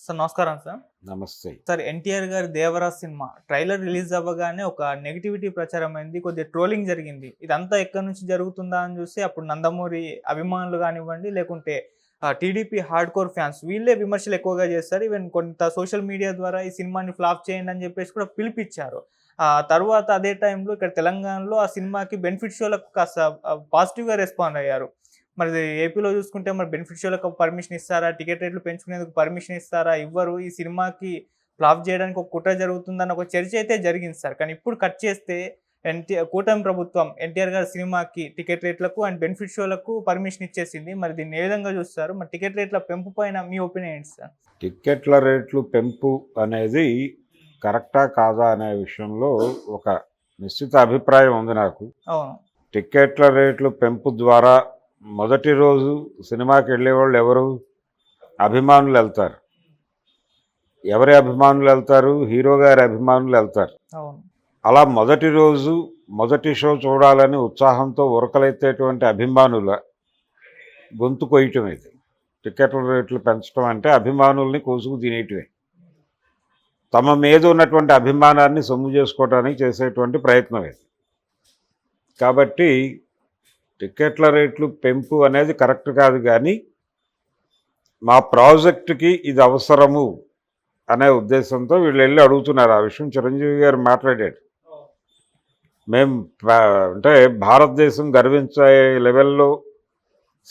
Sir నమస్కారం sir. నమస్తే. Sir NTR గారి 'దేవరా' సినిమా ట్రైలర్ రిలీజ్ అవ్వగానే ఒక నెగటివిటీ ప్రచారమైంది. కొద్దిగా ట్రోలింగ్ జరిగింది. ఇదంతా ఎక్కడి నుంచి జరుగుతుందా అని చూస్తే అప్పుడు నందమూరి అభిమానులు కానివ్వండి, లేకుంటే టీడీపీ హార్డ్‌కోర్ ఫ్యాన్స్ వీళ్ళే విమర్శలు ఎక్కువగా చేస్తారు. ఈవెన్ కొంత సోషల్ మీడియా ద్వారా ఈ సినిమాని ఫ్లాప్ చేయండి అని చెప్పేసి కూడా పిలిపిచ్చారు. తరువాత అదే టైంలో ఇక్కడ తెలంగాణలో ఆ సినిమాకి బెనిఫిట్ షోలకు కాస్త పాజిటివ్‌గా రెస్పాండ్ అయ్యారు. మరి ఏపీలో చూసుకుంటే మరి బెనిఫిట్ షోలకు పర్మిషన్ ఇస్తారా? టికెట్ రేట్లు పెంచుకునేందుకు పర్మిషన్ ఇస్తారా? ఇవ్వరు. ఈ సినిమాకి ఫ్లాప్ చేయడానికి ఒక కుట్ర జరుగుతుందన్న ఒక చర్చ అయితే జరిగింది సార్. కానీ ఇప్పుడు కట్ చేస్తే కూటమి ప్రభుత్వం ఎన్టీఆర్ గారి సినిమాకి టికెట్ రేట్లకు అండ్ బెనిఫిట్ షోలకు పర్మిషన్ ఇచ్చేసింది. మరి దీన్ని ఏ విధంగా చూస్తారు? మరి టికెట్ రేట్ల పెంపు పైన మీ ఒపీనియన్ ఏంటి సార్? టిక్కెట్ల రేట్లు పెంపు అనేది కరెక్టా కాదా అనే విషయంలో ఒక నిశ్చిత అభిప్రాయం ఉంది నాకు. అవును. టిక్కెట్ల రేట్లు పెంపు ద్వారా మొదటి రోజు సినిమాకి వెళ్ళేవాళ్ళు ఎవరు? అభిమానులు వెళ్తారు. ఎవరి అభిమానులు వెళ్తారు? హీరో గారి అభిమానులు వెళ్తారు. అవును. అలా మొదటి రోజు మొదటి షో చూడాలని ఉత్సాహంతో ఉరకలెత్తేటువంటి అభిమానుల గొంతు కొయ్యటం ఇది. టిక్కెట్ల రేట్లు పెంచడం అంటే అభిమానుల్ని కోసుకు తినేయటమే. తమ మీద ఉన్నటువంటి అభిమానాన్ని సొమ్ము చేసుకోవడానికి చేసేటువంటి ప్రయత్నం ఇది. కాబట్టి టిక్కెట్ల రేట్లు పెంపు అనేది కరెక్ట్ కాదు, కానీ మా ప్రాజెక్టుకి ఇది అవసరము అనే ఉద్దేశంతో వీళ్ళు వెళ్ళి అడుగుతున్నారు. ఆ విషయం చిరంజీవి గారు మాట్లాడాడు. మేము అంటే భారతదేశం గర్వించే లెవెల్లో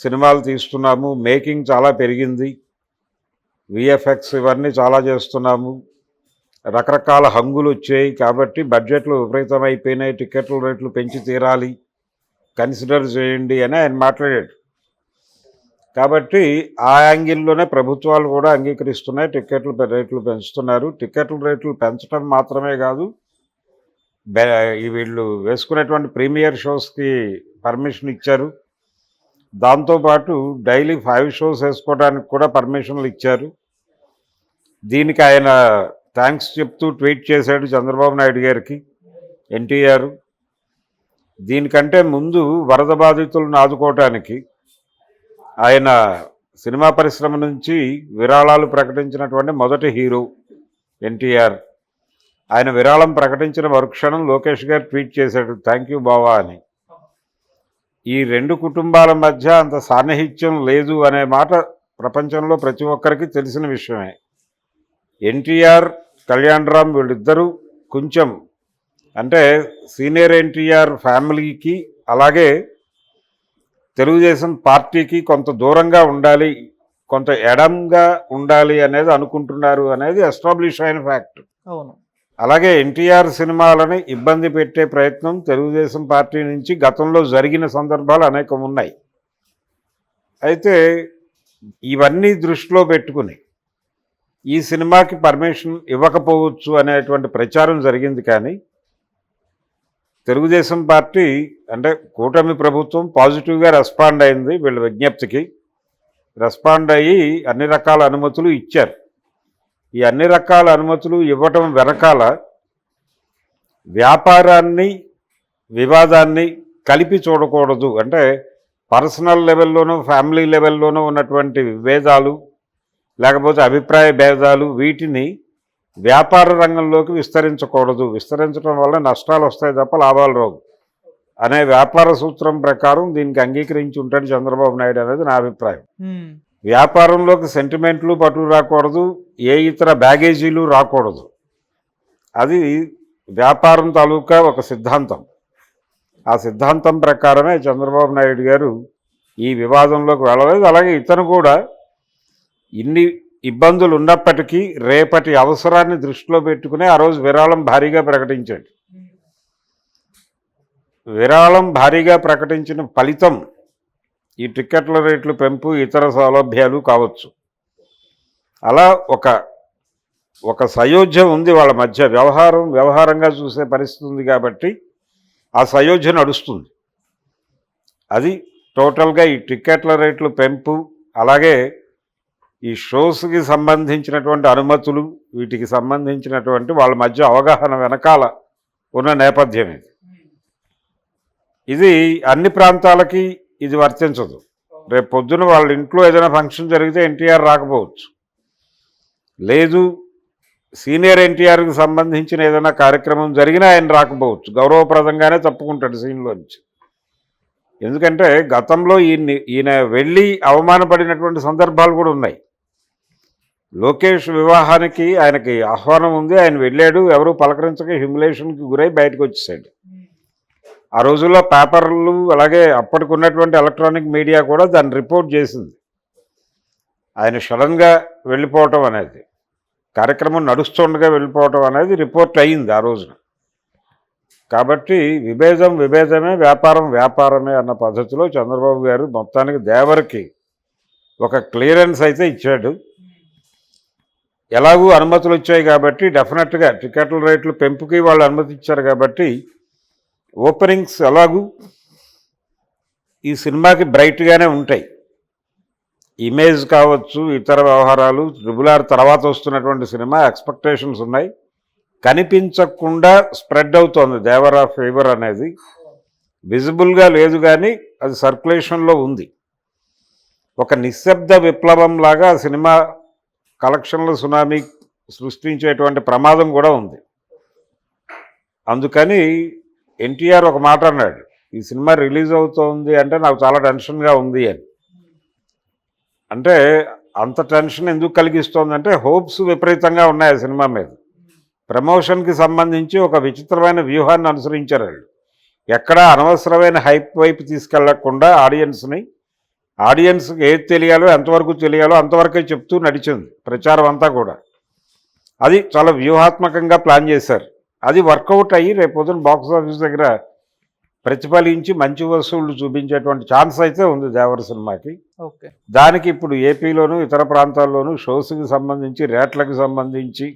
సినిమాలు తీస్తున్నాము, మేకింగ్ చాలా పెరిగింది, విఎఫ్ఎక్స్ ఇవన్నీ చాలా చేస్తున్నాము, రకరకాల హంగులు వచ్చాయి, కాబట్టి బడ్జెట్లు విపరీతమైపోయినాయి, టిక్కెట్ల రేట్లు పెంచి తీరాలి, కన్సిడర్ చేయండి అని ఆయన మాట్లాడాడు. కాబట్టి ఆ యాంగిల్లోనే ప్రభుత్వాలు కూడా అంగీకరిస్తున్నాయి, టిక్కెట్ల రేట్లు పెంచుతున్నారు. టిక్కెట్ల రేట్లు పెంచడం మాత్రమే కాదు, వీళ్ళు వేసుకునేటువంటి ప్రీమియర్ షోస్కి పర్మిషన్ ఇచ్చారు. దాంతోపాటు డైలీ 5 షోస్ వేసుకోవడానికి కూడా పర్మిషన్లు ఇచ్చారు. దీనికి ఆయన థ్యాంక్స్ చెప్తూ ట్వీట్ చేశాడు చంద్రబాబు నాయుడు గారికి ఎన్టీఆర్. దీనికంటే ముందు వరద బాధితులను ఆదుకోవటానికి ఆయన సినిమా పరిశ్రమ నుంచి విరాళాలు ప్రకటించినటువంటి మొదటి హీరో ఎన్టీఆర్. ఆయన విరాళం ప్రకటించిన మరుక్షణం లోకేష్ గారు ట్వీట్ చేశాడు, థ్యాంక్ యూ బావా అని. ఈ రెండు కుటుంబాల మధ్య అంత సాన్నిహిత్యం లేదు అనే మాట ప్రపంచంలో ప్రతి ఒక్కరికి తెలిసిన విషయమే. ఎన్టీఆర్, కళ్యాణ్ రామ్ వీళ్ళిద్దరూ కొంచెం అంటే సీనియర్ ఎన్టీఆర్ ఫ్యామిలీకి అలాగే తెలుగుదేశం పార్టీకి కొంత దూరంగా ఉండాలి, కొంత ఎడంగా ఉండాలి అనేది అనుకుంటున్నారు అనేది ఎస్టాబ్లిష్ అయిన ఫ్యాక్ట్. అవును. అలాగే ఎన్టీఆర్ సినిమాలని ఇబ్బంది పెట్టే ప్రయత్నం తెలుగుదేశం పార్టీ నుంచి గతంలో జరిగిన సందర్భాలు అనేకం ఉన్నాయి. అయితే ఇవన్నీ దృష్టిలో పెట్టుకుని ఈ సినిమాకి పర్మిషన్ ఇవ్వకపోవచ్చు అనేటువంటి ప్రచారం జరిగింది. కానీ తెలుగుదేశం పార్టీ అంటే కూటమి ప్రభుత్వం పాజిటివ్గా రెస్పాండ్ అయింది. వీళ్ళ విజ్ఞప్తికి రెస్పాండ్ అయ్యి అన్ని రకాల అనుమతులు ఇచ్చారు. ఈ అన్ని రకాల అనుమతులు ఇవ్వటం వెనకాల వ్యాపారాన్ని వివాదాన్ని కలిపి చూడకూడదు, అంటే పర్సనల్ లెవెల్లోనూ ఫ్యామిలీ లెవెల్లోనూ ఉన్నటువంటి విభేదాలు లేకపోతే అభిప్రాయ భేదాలు వీటిని వ్యాపార రంగంలోకి విస్తరించకూడదు, విస్తరించడం వల్ల నష్టాలు వస్తాయి తప్ప లాభాలు రావు అనే వ్యాపార సూత్రం ప్రకారం దీనికి అంగీకరించి ఉంటాడు చంద్రబాబు నాయుడు అనేది నా అభిప్రాయం. వ్యాపారంలోకి సెంటిమెంట్లు పట్టు రాకూడదు, ఏ ఇతర బ్యాగేజీలు రాకూడదు. అది వ్యాపారం తాలూకా ఒక సిద్ధాంతం. ఆ సిద్ధాంతం ప్రకారమే చంద్రబాబు నాయుడు గారు ఈ వివాదంలోకి వెళ్ళలేదు. అలాగే ఇతను కూడా ఇన్ని ఇబ్బందులు ఉన్నప్పటికీ రేపటి అవసరాన్ని దృష్టిలో పెట్టుకుని ఆ రోజు విరాళం భారీగా ప్రకటించాడు. విరాళం భారీగా ప్రకటించిన ఫలితం ఈ టిక్కెట్ల రేట్లు పెంపు, ఇతర సౌలభ్యాలు కావచ్చు. అలా ఒక సయోధ్య ఉంది వాళ్ళ మధ్య, వ్యవహారంగా చూసే పరిస్థితి ఉంది కాబట్టి ఆ సయోధ్య నడుస్తుంది. అది టోటల్గా ఈ టిక్కెట్ల రేట్లు పెంపు అలాగే ఈ షోస్కి సంబంధించినటువంటి అనుమతులు వీటికి సంబంధించినటువంటి వాళ్ళ మధ్య అవగాహన వెనకాల ఉన్న నేపథ్యం ఇది. ఇది అన్ని ప్రాంతాలకి ఇది వర్తించదు. రేపు పొద్దున వాళ్ళ ఇంట్లో ఏదైనా ఫంక్షన్ జరిగితే ఎన్టీఆర్ రాకపోవచ్చు. లేదు సీనియర్ ఎన్టీఆర్కి సంబంధించిన ఏదైనా కార్యక్రమం జరిగినా ఆయన రాకపోవచ్చు, గౌరవప్రదంగానే తప్పుకుంటాడు సీన్లో నుంచి. ఎందుకంటే గతంలో ఈయన వెళ్ళి అవమానపడినటువంటి సందర్భాలు కూడా ఉన్నాయి. లోకేష్ వివాహానికి ఆయనకి ఆహ్వానం ఉంది, ఆయన వెళ్ళాడు, ఎవరు పలకరించక హ్యూమిలేషన్కి గురై బయటకు వచ్చేసాడు. ఆ రోజుల్లో పేపర్లు అలాగే అప్పటికి ఉన్నటువంటి ఎలక్ట్రానిక్ మీడియా కూడా దాన్ని రిపోర్ట్ చేసింది. ఆయన సడన్గా వెళ్ళిపోవటం అనేది, కార్యక్రమం నడుస్తుండగా వెళ్ళిపోవటం అనేది రిపోర్ట్ అయ్యింది ఆ రోజున. కాబట్టి విభేదం విభేదమే, వ్యాపారం వ్యాపారమే అన్న పద్ధతిలో చంద్రబాబు గారు మొత్తానికి దేవరికి ఒక క్లియరెన్స్ అయితే ఇచ్చాడు. ఎలాగూ అనుమతులు వచ్చాయి కాబట్టి డెఫినెట్గా టికెట్ల రేట్లు పెంపుకి వాళ్ళు అనుమతి ఇచ్చారు కాబట్టి ఓపెనింగ్స్ ఎలాగూ ఈ సినిమాకి బ్రైట్గానే ఉంటాయి. ఇమేజ్ కావచ్చు, ఇతర వ్యవహారాలు, RRR తర్వాత వస్తున్నటువంటి సినిమా ఎక్స్పెక్టేషన్స్ ఉన్నాయి. కనిపించకుండా స్ప్రెడ్ అవుతోంది దేవరా ఫీవర్ అనేది, విజిబుల్గా లేదు కానీ అది సర్క్యులేషన్లో ఉంది. ఒక నిశ్శబ్ద విప్లవం లాగా సినిమా కలెక్షన్ల సునామీ సృష్టించేటువంటి ప్రమాదం కూడా ఉంది. అందుకని ఎన్టీఆర్ ఒక మాట అన్నాడు, ఈ సినిమా రిలీజ్ అవుతోంది అంటే నాకు చాలా టెన్షన్గా ఉంది అని. అంటే అంత టెన్షన్ ఎందుకు కలిగిస్తోందంటే హోప్స్ విపరీతంగా ఉన్నాయి ఆ సినిమా మీద. ప్రమోషన్కి సంబంధించి ఒక విచిత్రమైన వ్యూహాన్ని అనుసరించారు వాళ్ళు. ఎక్కడా అనవసరమైన హైప్ వైపు తీసుకెళ్లకుండా ఆడియన్స్కి ఏది తెలియాలో ఎంతవరకు తెలియాలో అంతవరకే చెప్తూ నడిచింది ప్రచారం అంతా కూడా. అది చాలా వ్యూహాత్మకంగా ప్లాన్ చేశారు. అది వర్కౌట్ అయ్యి రేపొద్దున బాక్స్ ఆఫీస్ దగ్గర ప్రతిఫలించి మంచి వసూళ్లు చూపించేటువంటి ఛాన్స్ అయితే ఉంది దేవర సినిమాకి. ఓకే. దానికి ఇప్పుడు ఏపీలోను ఇతర ప్రాంతాల్లోనూ షోస్కి సంబంధించి రేట్లకు సంబంధించి